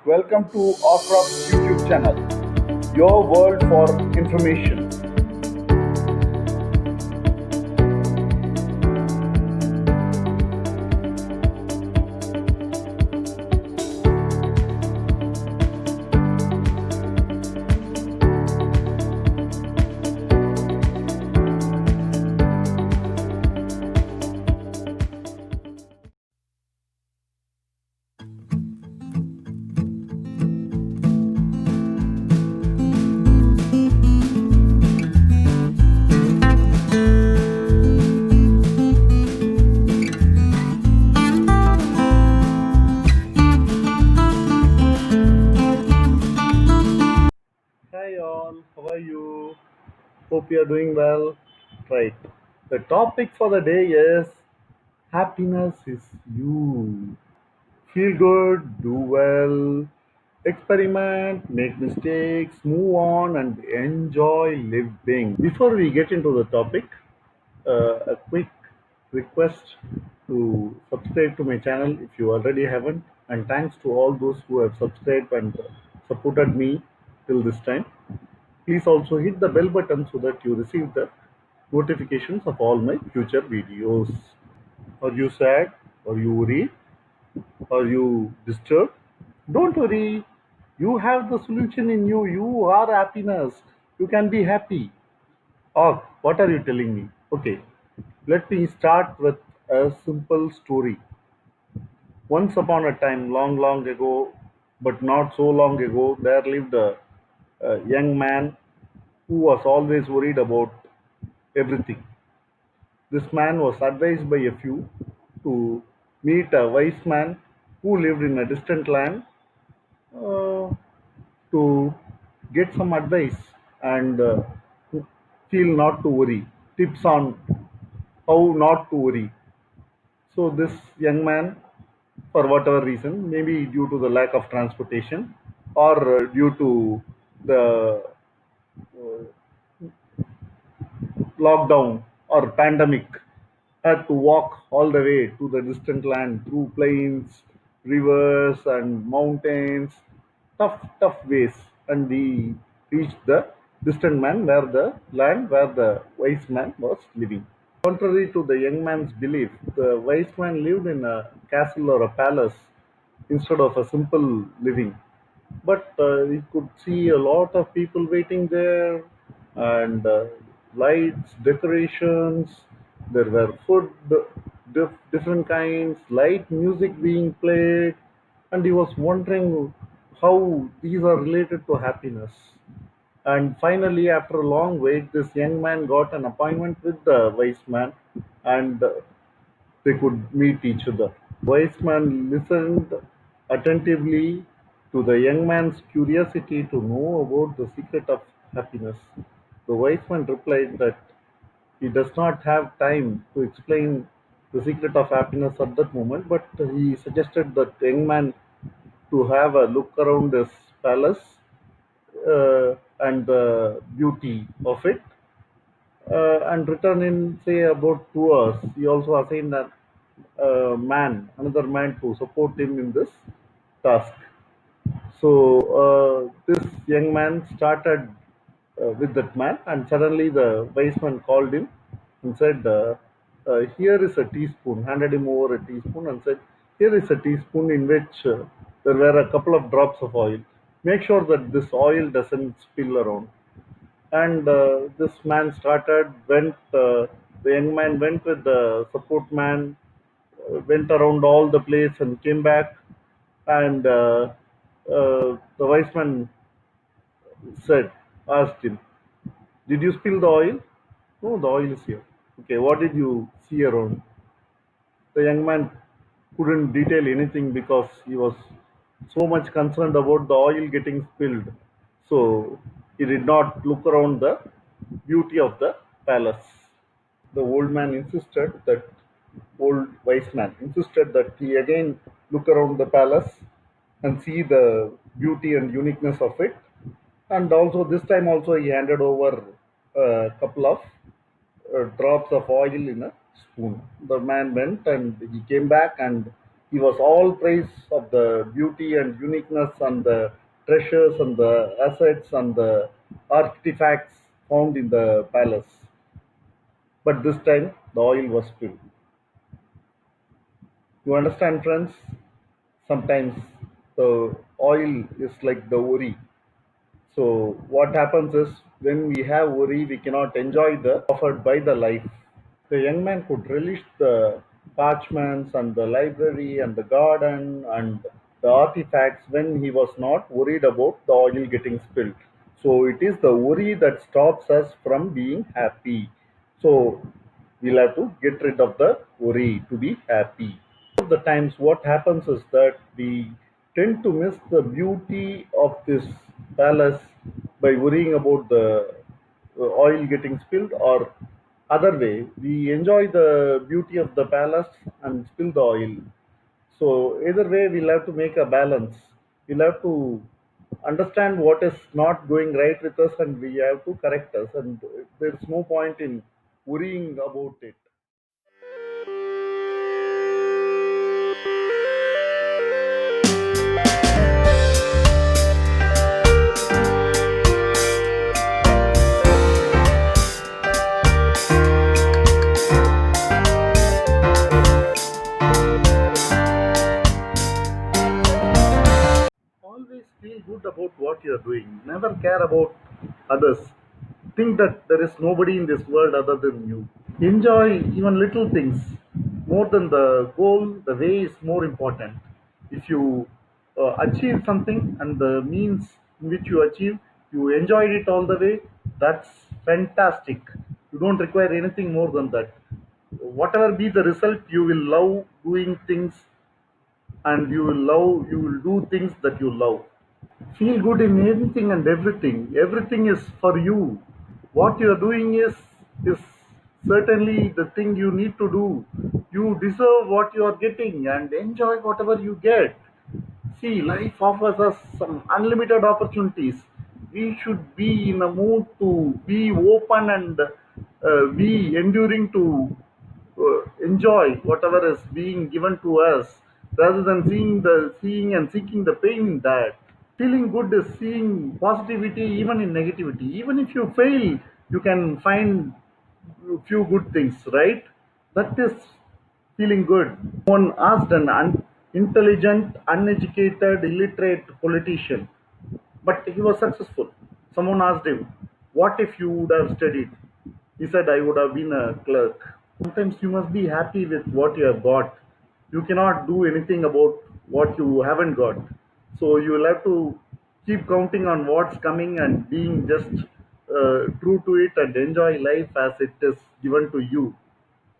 Welcome to Ocrop's YouTube channel, your world for information. Hi all, how are you? Hope you are doing well. Right. The topic for the day is happiness is you. Feel good, do well, experiment, make mistakes, move on, and enjoy living. Before we get into the topic, a quick request to subscribe to my channel if you already haven't, and thanks to all those who have subscribed and supported me till this time. Please also hit the bell button so that you receive the notifications of all my future videos. Are you sad? Are you worried? Are you disturbed? Don't worry. You have the solution in you. You are happiness. You can be happy. Oh, what are you telling me? Okay, let me start with a simple story. Once upon a time, long, long ago, but not so long ago, there lived a young man who was always worried about everything. This man was advised by a few to meet a wise man who lived in a distant land uh, to get some advice and feel not to worry, tips on how not to worry. So this young man, for whatever reason, maybe due to the lack of transportation or due to the lockdown or pandemic, had to walk all the way to the distant land through plains, rivers, and mountains, tough, tough ways, and he reached the distant man where the land where the wise man was living. Contrary to the young man's belief, the wise man lived in a castle or a palace instead of a simple living. But he could see a lot of people waiting there, and lights, decorations. There were food, different kinds, light music being played, and he was wondering how these are related to happiness. And finally, after a long wait, this young man got an appointment with the wise man, and they could meet each other. Wise man listened attentively to the young man's curiosity to know about the secret of happiness. The wise man replied that he does not have time to explain the secret of happiness at that moment, but he suggested that young man to have a look around this palace and the beauty of it, and return in say about 2 hours. He also assigned a another man to support him in this task. So this young man started with that man, and suddenly the wise man called him and said, "Here is a teaspoon." Handed him over a teaspoon and said, "Here is a teaspoon in which there were a couple of drops of oil. Make sure that this oil doesn't spill around." And this man started went the young man went with the support man, went around all the place and came back, and the wise man said asked him, "Did you spill the oil?" "No, the oil is here." "Okay, what did you see around?" The young man couldn't detail anything because he was so much concerned about the oil getting spilled. So he did not look around the beauty of the palace. The old man insisted that Old wise man insisted that he again look around the palace and see the beauty and uniqueness of it. And also this time also he handed over a couple of drops of oil in a spoon. The man went and he came back and He was all praise of the beauty and uniqueness and the treasures and the assets and the artifacts found in the palace. But this time, the oil was spilled. You understand, friends? Sometimes the oil is like the worry. So, what happens is when we have worry, we cannot enjoy the offered by the life. The young man could relish the parchments and the library and the garden and the artifacts when he was not worried about the oil getting spilled. So it is the worry that stops us from being happy. So we'll have to get rid of the worry to be happy. Most of the times, what happens is that we tend to miss the beauty of this palace by worrying about the oil getting spilled, or other way we enjoy the beauty of the palace and spill the oil. So either way we'll have to make a balance. We'll have to understand what is not going right with us and we have to correct us, and there's no point in worrying about it. Always feel good about what you're doing. Never care about others. Think that there is nobody in this world other than you. Enjoy even little things more than the goal. The way is more important. If you achieve something and the means in which you achieve, you enjoyed it all the way, that's fantastic. You don't require anything more than that. Whatever be the result, you will love doing things, and you will do things that you love. Feel good in anything and everything. Everything is for you. What you are doing is certainly the thing you need to do. You deserve what you are getting and enjoy whatever you get. See, life offers us some unlimited opportunities. We should be in a mood to be open and be enduring to enjoy whatever is being given to us, rather than seeing and seeking the pain in that. Feeling good is seeing positivity even in negativity. Even if you fail, you can find few good things, right? That is feeling good. One asked an intelligent, uneducated, illiterate politician, but he was successful. Someone asked him, "What if you would have studied?" He said, "I would have been a clerk." Sometimes you must be happy with what you have got. You cannot do anything about what you haven't got. So you will have to keep counting on what's coming and being just true to it and enjoy life as it is given to you.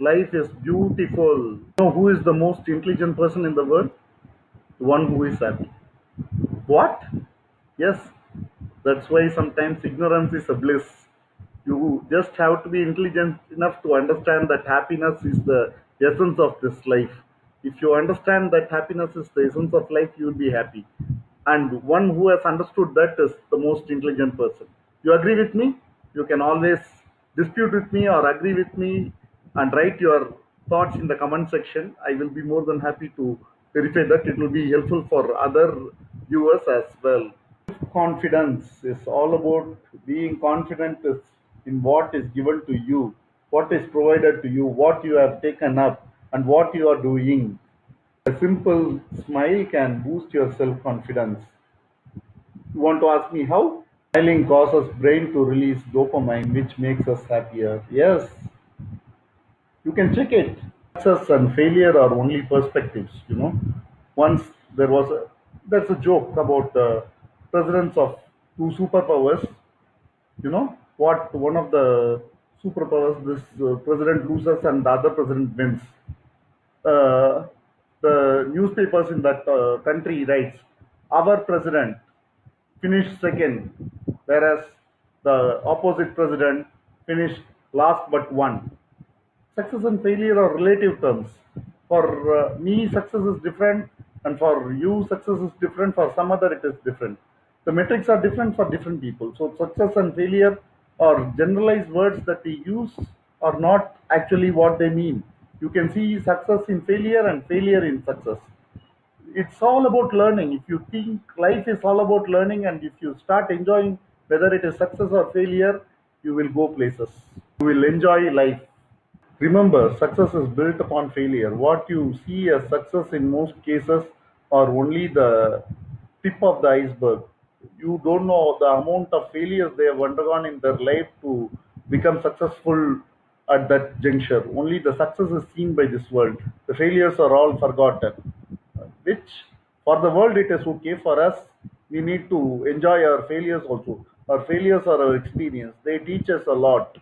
Life is beautiful. You know who is the most intelligent person in the world? The one who is happy. What? Yes, that's why sometimes ignorance is a bliss. You just have to be intelligent enough to understand that happiness is the essence of this life. If you understand that happiness is the essence of life, you will be happy. And one who has understood that is the most intelligent person. You agree with me? You can always dispute with me or agree with me and write your thoughts in the comment section. I will be more than happy to verify that. It will be helpful for other viewers as well. Confidence is all about being confident is in what is given to you, what is provided to you, what you have taken up, and what you are doing. A simple smile can boost your self confidence. You want to ask me how? Smiling causes brain to release dopamine, which makes us happier. Yes, you can check it. Success and failure are only perspectives. Once there was a there's a joke about the presidents of two superpowers. What one of the superpowers, this president loses and the other president wins. uh, the newspapers in that country writes, our president finished second, whereas the opposite president finished last but one. Success and failure are relative terms. For me, success is different, and for you, success is different. For some other, it is different. The metrics are different for different people. So, success and failure are generalized words that we use, are not actually what they mean. You can see success in failure and failure in success. it's all about learning. If you think life is all about learning, and if you start enjoying whether it is success or failure, you will go places. You will enjoy life. Remember, success is built upon failure. What you see as success in most cases are only the tip of the iceberg. You don't know the amount of failures they have undergone in their life to become successful at that juncture. Only the success is seen by this world. The failures are all forgotten. Which, for the world, it is okay. For us, we need to enjoy our failures also. Our failures are our experience. They teach us a lot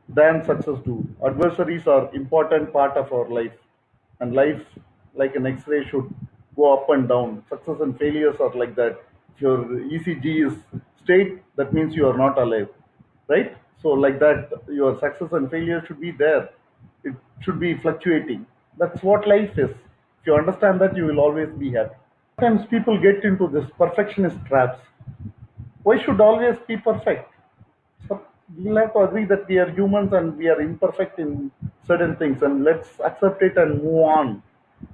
than success do. Adversaries are important part of our life, and life, like an X-ray, should go up and down. Success and failures are like that. If your ECG is straight, that means you are not alive, right? So like that, your success and failure should be there. It should be fluctuating. That's what life is. If you understand that, you will always be happy. Sometimes people get into this perfectionist traps. Why should always be perfect? So we'll have to agree that we are humans and we are imperfect in certain things, and let's accept it and move on.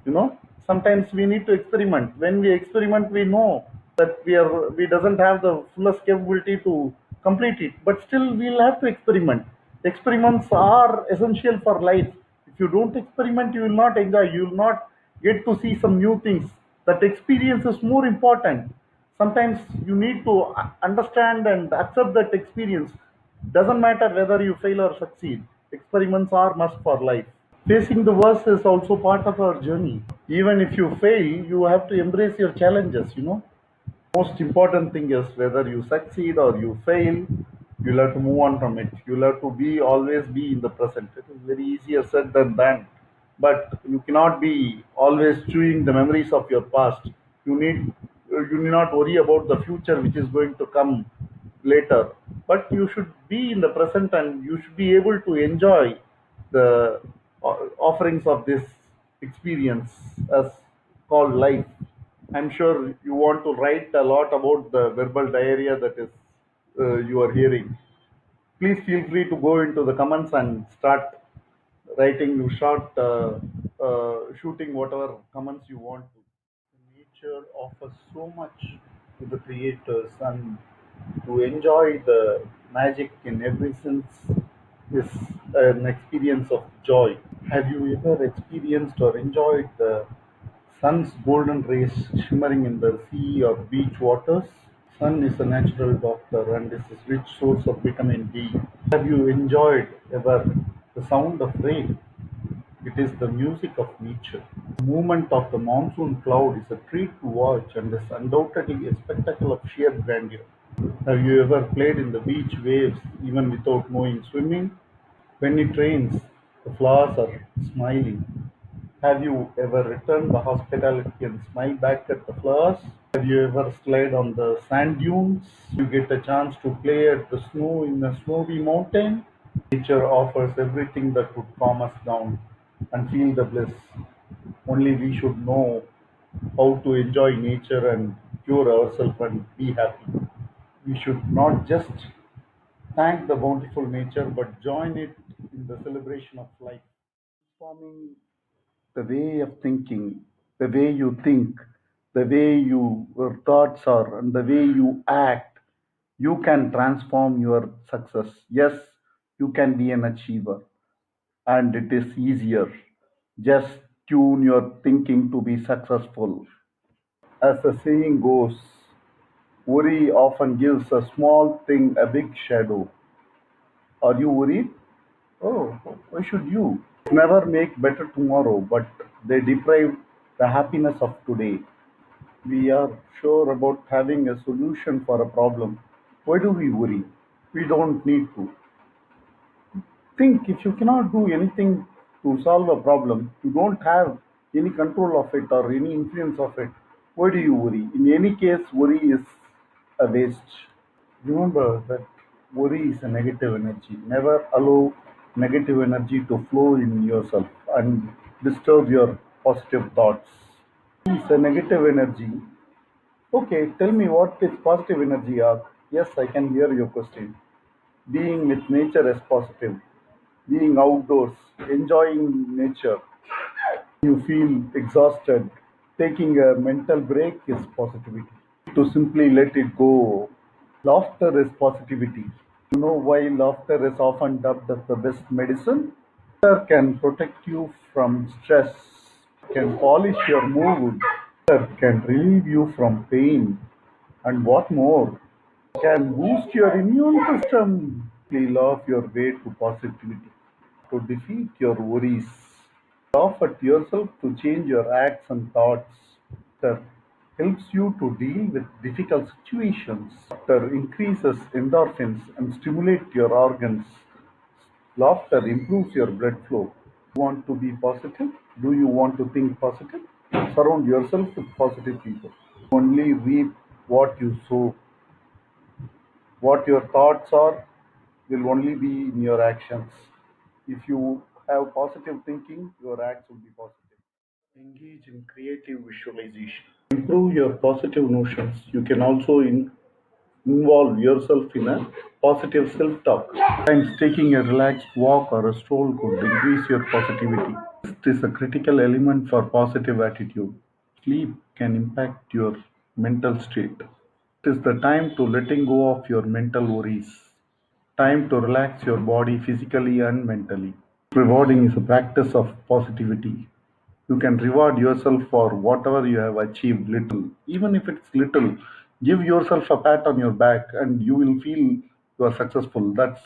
You know, sometimes we need to experiment. When we experiment, we know that we doesn't have the fullest capability to complete it, but still we'll have to experiment. Experiments are essential for life. If you don't experiment, you will not enjoy. You will not get to see some new things. That experience is more important. Sometimes you need to understand and accept that experience. Doesn't matter whether you fail or succeed. Experiments are must for life. Facing the worst is also part of our journey. Even if you fail, you have to embrace your challenges. Most important thing is whether you succeed or you fail, you'll have to move on from it. You'll have to be always be in the present. It is very easier said than done, but you cannot be always chewing the memories of your past. You need not worry about the future which is going to come later, but you should be in the present, and you should be able to enjoy the offerings of this experience as called life. I'm sure you want to write a lot about the verbal diarrhea that is you are hearing. Please feel free to go into the comments and start writing short, shooting whatever comments you want to. Nature offers so much to the creators, and to enjoy the magic in every sense is an experience of joy. Have you ever experienced or enjoyed the sun's golden rays shimmering in the sea or beach waters? Sun is a natural doctor and is a rich source of vitamin D. Have you enjoyed ever the sound of rain? It is the music of nature. The movement of the monsoon cloud is a treat to watch and is undoubtedly a spectacle of sheer grandeur. Have you ever played in the beach waves even without knowing swimming? When it rains, the flowers are smiling. Have you ever returned the hospitality and smiled back at the flowers? Have you ever slid on the sand dunes? You get a chance to play at the snow in a snowy mountain? Nature offers everything that would calm us down and feel the bliss. Only we should know how to enjoy nature and cure ourselves and be happy. We should not just thank the bountiful nature but join it in the celebration of life. Transforming the way of thinking, the way you think, the way your thoughts are, and the way you act, you can transform your success. Yes, you can be an achiever, and it is easier. Just tune your thinking to be successful. As the saying goes, worry often gives a small thing a big shadow. Are you worried? Oh, why should you? Never make better tomorrow, but they deprive the happiness of today. We are sure about having a solution for a problem. Why do we worry? We don't need to. Think, if you cannot do anything to solve a problem, you don't have any control of it or any influence of it. Why do you worry? In any case, worry is a waste. Remember that worry is a negative energy. Never allow negative energy to flow in yourself and disturb your positive thoughts. It's a negative energy. Okay, tell me what is positive energy are. Yes, I can hear your question. Being with nature is positive. Being outdoors, enjoying nature. You feel exhausted. Taking a mental break is positivity. To simply let it go. Laughter is positivity. You know why laughter is often dubbed as the best medicine? Laughter can protect you from stress, can polish your mood, laughter can relieve you from pain, and what more? Can boost your immune system. Simply laugh your way to positivity, to defeat your worries. Laugh at yourself to change your acts and thoughts. Laughter helps you to deal with difficult situations. Laughter increases endorphins and stimulates your organs. Laughter improves your blood flow. Want to be positive? Do you want to think positive? Surround yourself with positive people. Only reap what you sow. What your thoughts are will only be in your actions. If you have positive thinking, your acts will be positive. Engage in creative visualization. Improve your positive notions. You can also involve yourself in a positive self talk. Sometimes taking a relaxed walk or a stroll could increase your positivity. This is a critical element for positive attitude. Sleep can impact your mental state. It is the time to letting go of your mental worries. Time to relax your body physically and mentally. Rewarding is a practice of positivity. You can reward yourself for whatever you have achieved little. Even if it's little, give yourself a pat on your back and you will feel you are successful. That's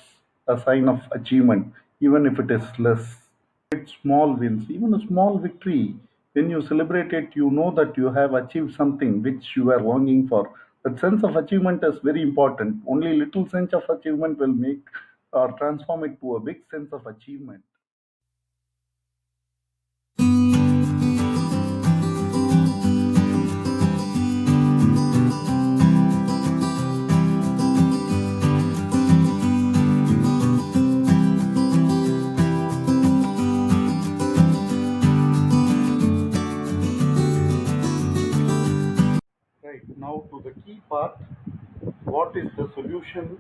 a sign of achievement, even if it is less. It's small wins, even a small victory. When you celebrate it, you know that you have achieved something which you are longing for. That sense of achievement is very important. Only little sense of achievement will make or transform it to a big sense of achievement. Right now to the key part. What is the solution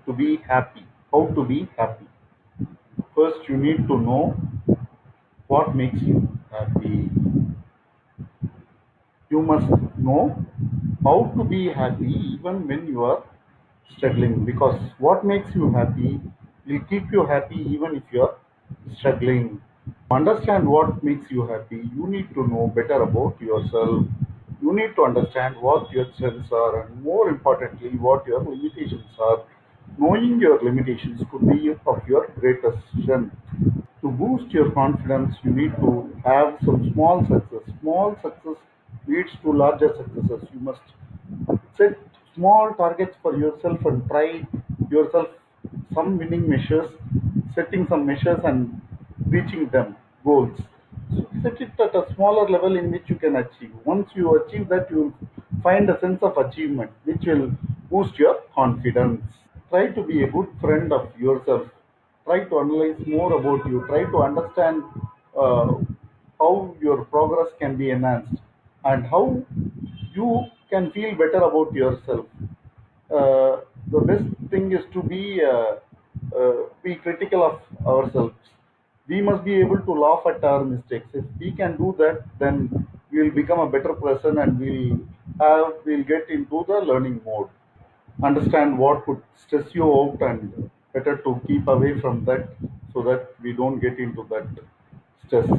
to be happy? How to be happy? First, you need to know what makes you happy. You must know how to be happy even when you are struggling, because what makes you happy will keep you happy even if you are struggling. To understand what makes you happy, you need to know better about yourself. You need to understand what your strengths are, and more importantly, what your limitations are. Knowing your limitations could be of your greatest strength. To boost your confidence, you need to have some small success. Small success leads to larger successes. You must set small targets for yourself and try yourself some winning measures, setting some measures and reaching them goals. So set it at a smaller level in which you can achieve. Once you achieve that, you will find a sense of achievement which will boost your confidence. Try to be a good friend of yourself. Try to analyze more about you. Try to understand uh, how your progress can be enhanced and how you can feel better about yourself. The best thing is to be critical of ourselves. We must be able to laugh at our mistakes. If we can do that, then we will become a better person and we'll get into the learning mode. Understand what could stress you out and better to keep away from that so that we don't get into that stress.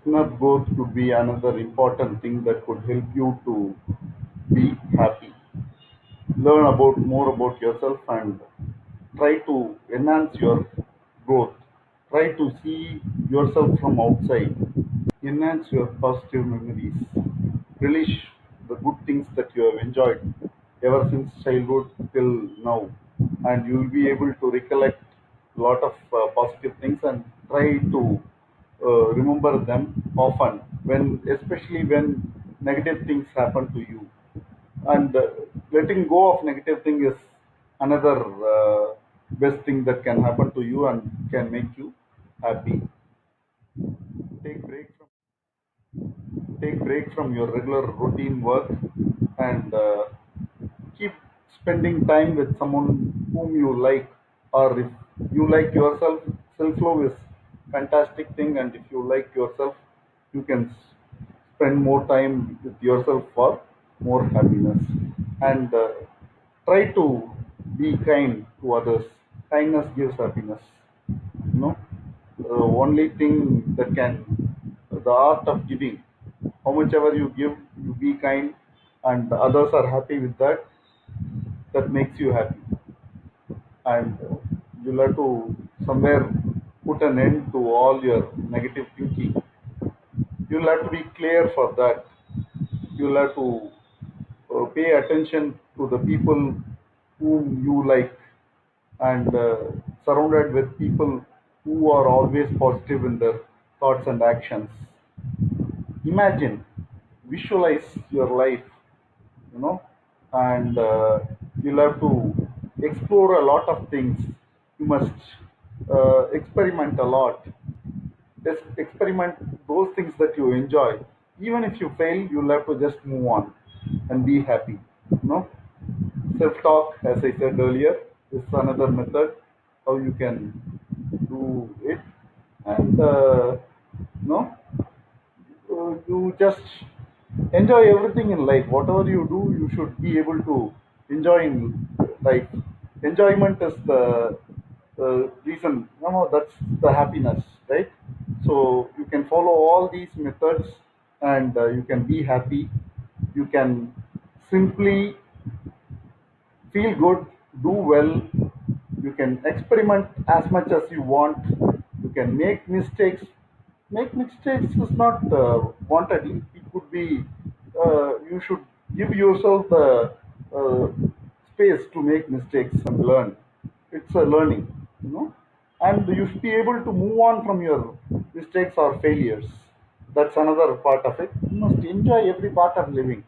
Inner growth could be another important thing that could help you to be happy. Learn about more about yourself and try to enhance your growth. Try to see yourself from outside. Enhance your positive memories. Relish the good things that you have enjoyed ever since childhood till now, and you will be able to recollect a lot of positive things and try to remember them often, when especially when negative things happen to you. And letting go of negative thing is another best thing that can happen to you and can make you happy. Take break from your regular routine work and keep spending time with someone whom you like, or if you like yourself, self love is fantastic thing, and if you like yourself, you can spend more time with yourself for more happiness. And try to be kind to others. Kindness gives happiness. You know, the only thing that can, the art of giving. How much ever you give, you be kind, and others are happy with that. That makes you happy, and you'll have to somewhere put an end to all your negative thinking. You'll have to be clear for that. You'll have to pay attention to the people whom you like, and surrounded with people who are always positive in their thoughts and actions. Imagine, visualize your life, you know, and you'll have to explore a lot of things. You must experiment a lot. Just experiment those things that you enjoy. Even if you fail, you'll have to just move on and be happy. You know, self-talk, as I said earlier, is another method how you can do it, and no, you just enjoy everything in life. Whatever you do, you should be able to enjoy in life. Enjoyment is the reason. No, that's the happiness, right? So you can follow all these methods, and you can be happy. You can simply feel good, do well. You can experiment as much as you want. You can make mistakes. Make mistakes is not wanted. It could be, you should give yourself the uh, space to make mistakes and learn. It's a learning, you know, and you should be able to move on from your mistakes or failures. That's another part of it. You must enjoy every part of living.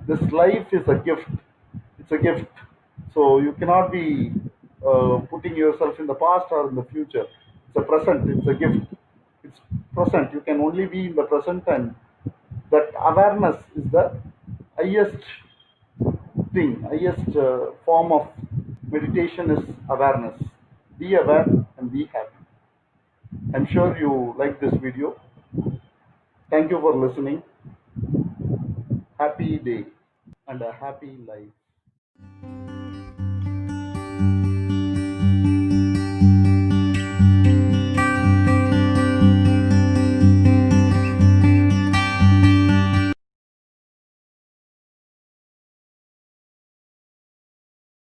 This life is a gift. It's a gift. So you cannot be putting yourself in the past or in the future. It's a present. It's a gift. It's present. You can only be in the present, and that awareness is the highest thing. Highest form of meditation is awareness. Be aware and be happy. I'm sure you like this video. Thank you for listening. Happy day and a happy life.